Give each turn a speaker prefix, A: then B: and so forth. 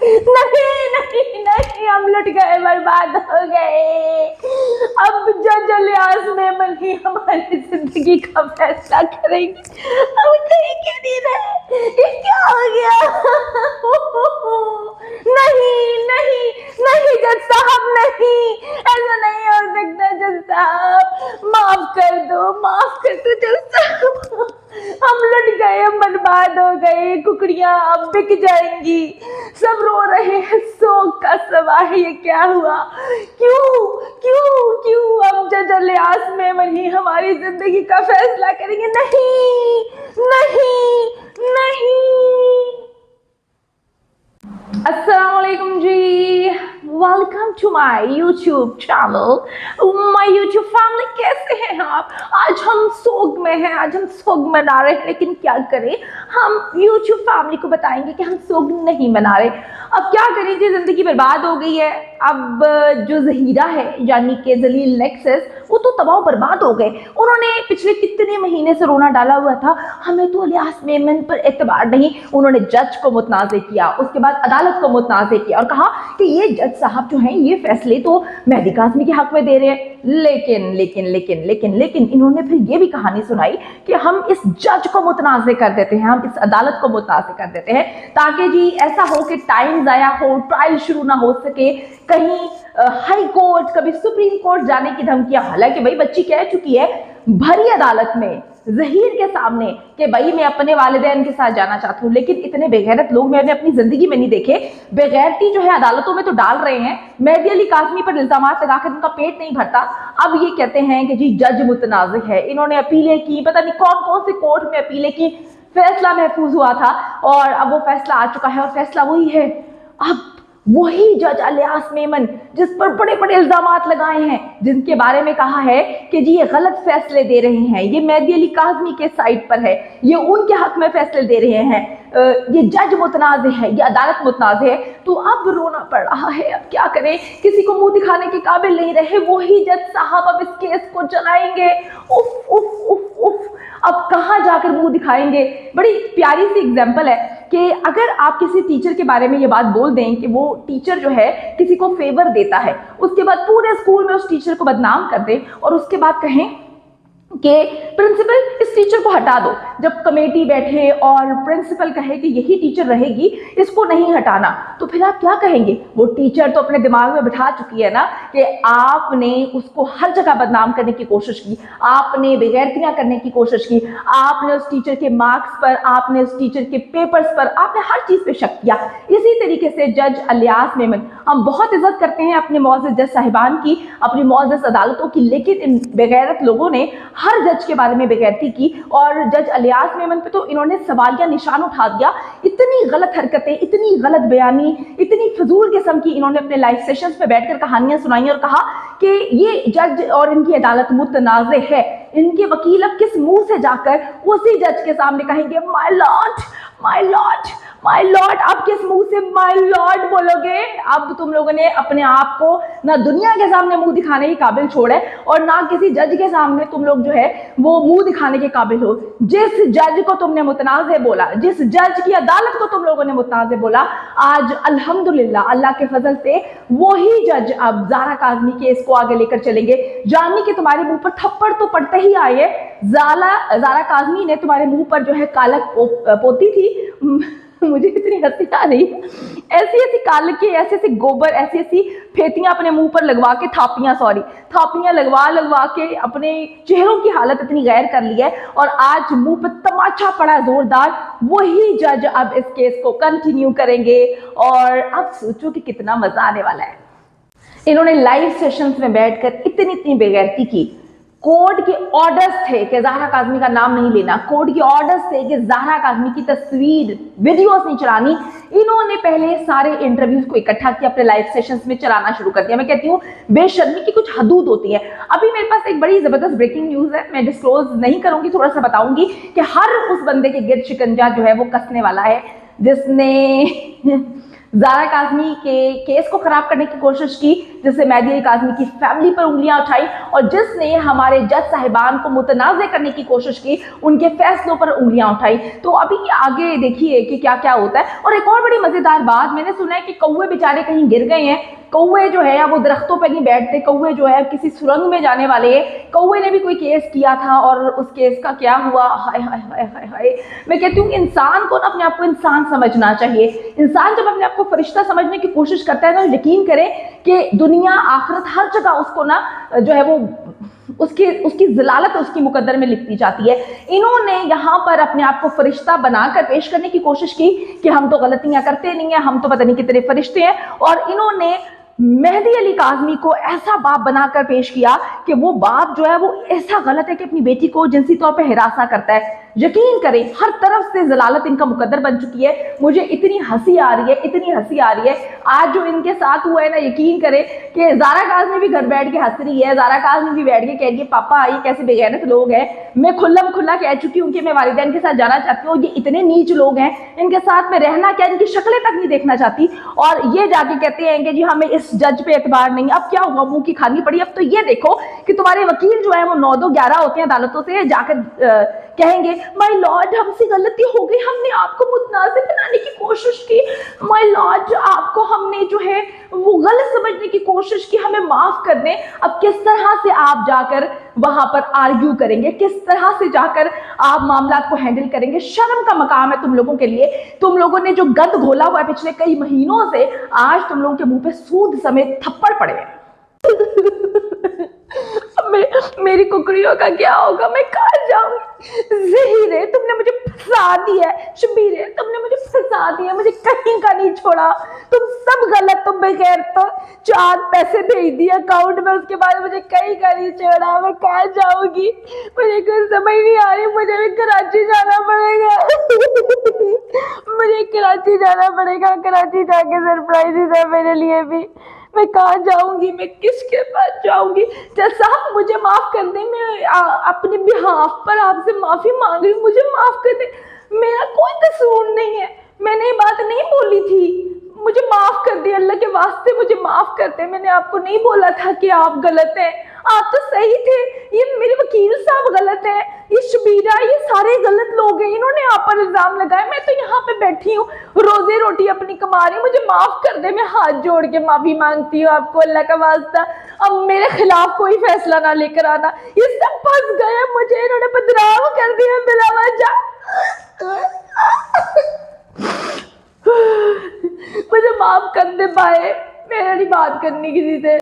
A: نہیں نہیں نہیں، ہم لٹ گئے، برباد ہو گئے۔ اب جج الیاس میمن ہی ہماری زندگی کا فیصلہ کریں گے، ہم کہیں کے نہیں رہے، یہ کیا ہو گیا؟ نہیں نہیں نہیں جج صاحب، نہیں، ایسا نہیں ہو سکتا جج صاحب، معاف کر دو، معاف کر دو جج صاحب، ہم لٹ گئے، ہم برباد ہو گئے، ککڑیاں اب بک جائیں گی، سب رو رہے ہیں، سوگ کا سما ہے، یہ کیا ہوا؟ کیوں کیوں کیوں؟ اب جج الیاس میمن ہی ہماری زندگی کا فیصلہ کریں گے۔ نہیں نہیں نہیں۔ السلام علیکم جی، welcome to my YouTube channel, my YouTube family, کیسے ہیں آپ؟ آج ہم سوگ میں ہیں، آج ہم سوگ منا رہے ہیں، لیکن کیا کریں، ہم یوٹیوب فیملی کو بتائیں گے کہ ہم سوگ نہیں منا رہے۔ اب کیا کریں جی، زندگی برباد ہو گئی ہے۔ اب جو ظہیرہ ہے یعنی کہ ذلیل نیکسس، وہ تو تباہ و برباد ہو گئے۔ انہوں نے پچھلے کتنے مہینے سے رونا ڈالا ہوا تھا، ہمیں تو الیاس میمن پر اعتبار نہیں۔ انہوں نے جج کو متنازع کیا، اس کے بعد عدالت کو متنازع کیا اور کہا کہ یہ جج صاحب جو ہیں یہ فیصلے تو مہدی کاظمی کے حق میں دے رہے ہیں۔ لیکن لیکن لیکن لیکن لیکن انہوں نے پھر یہ بھی کہانی سنائی کہ ہم اس جج کو متنازع کر دیتے ہیں، ہم اس عدالت کو متنازع کر دیتے ہیں، تاکہ جی ایسا ہو کہ ٹائم ضائع ہو، ٹرائل شروع نہ ہو سکے، کہیں ہائی کورٹ، کبھی سپریم کورٹ جانے کی دھمکیاں۔ حالانکہ بھائی بچی کہہ چکی ہے بھری عدالت میں ظہیر کے سامنے کہ بھائی میں اپنے والدین کے ساتھ جانا چاہتی ہوں، لیکن اتنے بے غیرت لوگ میں نے اپنی زندگی میں نہیں دیکھے۔ بے غیرتی جو ہے عدالتوں میں تو ڈال رہے ہیں، مہدی علی کاظمی پر الزامات لگا کر ان کا پیٹ نہیں بھرتا، اب یہ کہتے ہیں کہ جی جج متنازع ہے۔ انہوں نے اپیلیں کی، پتہ نہیں کون کون سے کورٹ میں اپیلیں کی، فیصلہ محفوظ ہوا تھا اور اب وہ فیصلہ آ چکا ہے، اور فیصلہ وہی ہے۔ اب وہی جج الیاس میمن جس پر بڑے بڑے الزامات لگائے ہیں، جن کے بارے میں کہا ہے کہ جی یہ غلط فیصلے دے رہے ہیں، یہ مہدی علی کاظمی کے سائڈ پر ہے، یہ ان کے حق میں فیصلے دے رہے ہیں، یہ جج متنازع ہے، یہ عدالت متنازع ہے، تو اب رونا پڑ رہا ہے۔ اب کیا کریں، کسی کو منہ دکھانے کے قابل نہیں رہے، وہی جج صاحب اب اس کیس کو چلائیں گے۔ اف اف اف اف، اب کہاں جا کر منہ دکھائیں گے؟ بڑی پیاری سی اگزامپل ہے کہ اگر آپ کسی ٹیچر کے بارے میں یہ بات بول دیں کہ وہ ٹیچر جو ہے کسی کو فیور دیتا ہے، اس کے بعد پورے اسکول میں اس ٹیچر کو بدنام کر دیں اور اس کے بعد کہیں کہ پرنسپل اس ٹیچر کو ہٹا دو، جب کمیٹی بیٹھے اور پرنسپل کہے کہ یہی ٹیچر رہے گی، اس کو نہیں ہٹانا، تو پھر آپ کیا کہیں گے؟ وہ ٹیچر تو اپنے دماغ میں بٹھا چکی ہے نا کہ آپ نے اس کو ہر جگہ بدنام کرنے کی کوشش کی، آپ نے بے غیرتیاں کرنے کی کوشش کی، آپ نے اس ٹیچر کے مارکس پر، آپ نے اس ٹیچر کے پیپرز پر، آپ نے ہر چیز پہ شک کیا۔ اسی طریقے سے جج الیاس میمن، ہم بہت عزت کرتے ہیں اپنے معزز جج صاحبان کی، اپنی معزز عدالتوں کی، لیکن ان بے غیرت لوگوں نے ہر جج کے بارے میں بے غیرتی کی، اور جج الیاس میمن پہ تو انہوں نے سوالیہ نشان اٹھا دیا۔ اتنی غلط حرکتیں، اتنی غلط بیانی، اتنی فضول قسم کی انہوں نے اپنے لائیو سیشنز پہ بیٹھ کر کہانیاں سنائیں اور کہا کہ یہ جج اور ان کی عدالت متنازع ہے۔ ان کے وکیل اب کس منہ سے جا کر اسی جج کے سامنے کہیں گے مائی لارڈ، مائی لارڈ، مائی لارڈ؟ اب کس منہ سے مائی لارڈ بولو گے؟ اب تم لوگوں نے اپنے آپ کو نہ دنیا کے سامنے منہ دکھانے کے قابل چھوڑے اور نہ کسی جج کے سامنے تم لوگ جو ہے وہ منہ دکھانے کے قابل ہو۔ جس جج کو تم نے متنازع بولا، جس جج کی عدالت کو تم لوگوں نے متنازع بولا، آج الحمدللہ اللہ کے فضل سے وہی جج اب زہرا کاظمی کیس کو آگے لے کر چلیں گے۔ جاننی کہ تمہارے منہ پر تھپڑ تو پڑتے ہی آئے، زہرا کاظمی نے تمہارے منہ پر جو ہے کالک پوتی تھی، مجھے اتنی ہنسی آ رہی ہے، ایسی ایسی کالکیں، ایسی ایسی گوبر، ایسی ایسی پھیتیاں اپنے منہ پر لگوا کے، تھاپیاں لگوا کے اپنے چہروں کی حالت اتنی غیر کر لی ہے، اور آج منہ پہ تماچا پڑا زوردار۔ وہی جج اب اس کیس کو کنٹینیو کریں گے، اور اب سوچو کہ کتنا مزہ آنے والا ہے۔ انہوں نے لائیو سیشنز میں بیٹھ کر اتنی بے غیرتی کی۔ کورٹ کے آرڈرز تھے کہ زہرا کاظمی کا نام نہیں لینا، کورٹ کے آرڈرز تھے کہ زہرا کاظمی کی تصویر، ویڈیوز نہیں چلانی۔ انہوں نے پہلے سارے انٹرویوز کو اکٹھا کیا، اپنے لائیو سیشنز میں چلانا شروع کر دیا۔ میں کہتی ہوں بے شرمی کی کچھ حدود ہوتی ہے۔ ابھی میرے پاس ایک بڑی زبردست بریکنگ نیوز ہے، میں ڈسکلوز نہیں کروں گی، تھوڑا سا بتاؤں گی کہ ہر اس بندے کے گرد شکنجہ جو ہے وہ کسنے والا ہے۔ جس نے زارا کاظمی کے کیس کو خراب کرنے کی کوشش کی، جس سے مہدی علی کاظمی کی فیملی پر انگلیاں اٹھائی، اور جس نے ہمارے جج صاحبان کو متنازع کرنے کی کوشش کی، ان کے فیصلوں پر انگلیاں اٹھائی۔ تو ابھی آگے دیکھیے کہ کیا کیا ہوتا ہے۔ اور ایک اور بڑی مزیدار بات، میں نے سنا ہے کہ کوے بیچارے کہیں گر گئے ہیں۔ کوے جو ہے وہ درختوں پہ نہیں بیٹھتے، کوے جو ہے کسی سرنگ میں جانے والے ہیں۔ کوے نے بھی کوئی کیس کیا تھا اور اس کیس کا کیا ہوا، ہائے ہائے ہائے ہائے ہائے۔ میں کہتی ہوں انسان کو اپنے آپ کو انسان سمجھنا چاہیے۔ انسان جب اپنے آپ کو فرشتہ سمجھنے کی کوشش کرتا ہے تو یقین کریں کہ دنیا آخرت ہر جگہ اس کو جو ہے وہ اس کی ضلالت اس کی مقدر میں لکھتی جاتی ہے۔ انہوں نے یہاں پر اپنے آپ کو فرشتہ بنا کر پیش کرنے کی کوشش کی کہ ہم تو غلطیاں کرتے نہیں ہیں، ہم تو پتہ نہیں کتنے فرشتے ہیں، اور انہوں نے مہدی علی کاظمی کو ایسا باپ بنا کر پیش کیا کہ وہ باپ جو ہے وہ ایسا غلط ہے کہ اپنی بیٹی کو جنسی طور پہ ہراساں کرتا ہے۔ یقین کریں ہر طرف سے ضلالت ان کا مقدر بن چکی ہے۔ مجھے اتنی ہنسی آ رہی ہے، اتنی ہنسی آ رہی ہے آج جو ان کے ساتھ ہوا ہے نا، یقین کریں کہ زارا کاظمی بھی گھر بیٹھ کے ہنس رہی ہے۔ زارا کاظمی بھی بیٹھ کے کہہ رہی ہے پاپا یہ کیسے بے غیرت لوگ ہیں۔ میں کھلم کھلا کہہ چکی ہوں کہ میں والدین کے ساتھ جانا چاہتی ہوں، یہ اتنے نیچ لوگ ہیں، ان کے ساتھ میں رہنا کیا، ان کی شکلیں تک نہیں دیکھنا چاہتی، اور یہ جا کے کہتے ہیں کہ جی ہمیں اس جج پہ اعتبار نہیں۔ اب کیا ہوا، منہ کی کھانی پڑی۔ اب تو یہ دیکھو کہ تمہارے وکیل جو ہے وہ 9 2 11 ہوتے ہیں عدالتوں سے، جا کر کہیں گے مائی لارڈ ہم سے غلطی ہو گئی، ہم نے آپ کو متنازع بنانے کی کوشش کی، مائی لارڈ آپ کو ہم نے جو ہے وہ غلط سمجھنے کی کوشش کی، ہمیں معاف کر دیں۔ اب کس طرح سے آپ جا کر وہاں پر آرگیو کریں گے، کس طرح سے جا کر آپ معاملات کو ہینڈل کریں گے؟ شرم کا مقام ہے تم لوگوں کے لیے۔ تم لوگوں نے جو گند گھولا ہوا ہے پچھلے کئی مہینوں سے، آج تم لوگوں کے منہ پہ سود سمیت تھپڑ پڑے ہیں۔ میری ککڑیوں کا کیا ہوگا، میں کہاں جاؤں؟ زہیرے تم نے مجھے پھنسا دیا ہے، شبیرے تم نے مجھے پھنسا دیا، مجھے کہیں کا نہیں چھوڑا، تم سب غلط، تم بغیر تو 4 پیسے بھیج دیے اکاؤنٹ میں، اس کے بعد مجھے کہیں کا نہیں چھوڑا، میں کہاں جاؤں گی؟ مجھے کوئی سمجھ نہیں آ رہی، مجھے بھی کراچی جانا پڑے گا، مجھے کراچی جانا پڑے گا، کراچی جا کے سرپرائز ہے میرے لیے بھی۔ میں کہاں جاؤں گی، میں کس کے پاس جاؤں گی؟ جج صاحب مجھے معاف کر دیں، میں اپنے بہاف پر آپ سے معافی مانگ رہی ہوں، مجھے معاف کر دیں، میرا کوئی قصور نہیں ہے، میں نے یہ بات نہیں بولی تھی، مجھے معاف کر دیں، اللہ کے واسطے مجھے معاف کر دیں، میں نے آپ کو نہیں بولا تھا کہ آپ غلط ہیں، آپ تو صحیح تھے، یہ میرے وکیل صاحب غلط ہیں، یہ شبیرہ، یہ سارے غلط لوگ ہیں، انہوں نے آپ پر الزام لگایا، میں تو یہاں پہ بیٹھی ہوں روزی روٹی اپنی کما رہی ہوں، مجھے معاف کر دیں، میں ہاتھ جوڑ کے معافی مانگتی ہوں آپ کو اللہ کا واسطہ، اب میرے خلاف کوئی فیصلہ نہ لے کر آنا، یہ سب پھنس گئے، مجھے انہوں نے بدنام کر دیا بلا وجہ، مجھے معاف کر دے پائے، میں نہیں بات کرنی کسی سے۔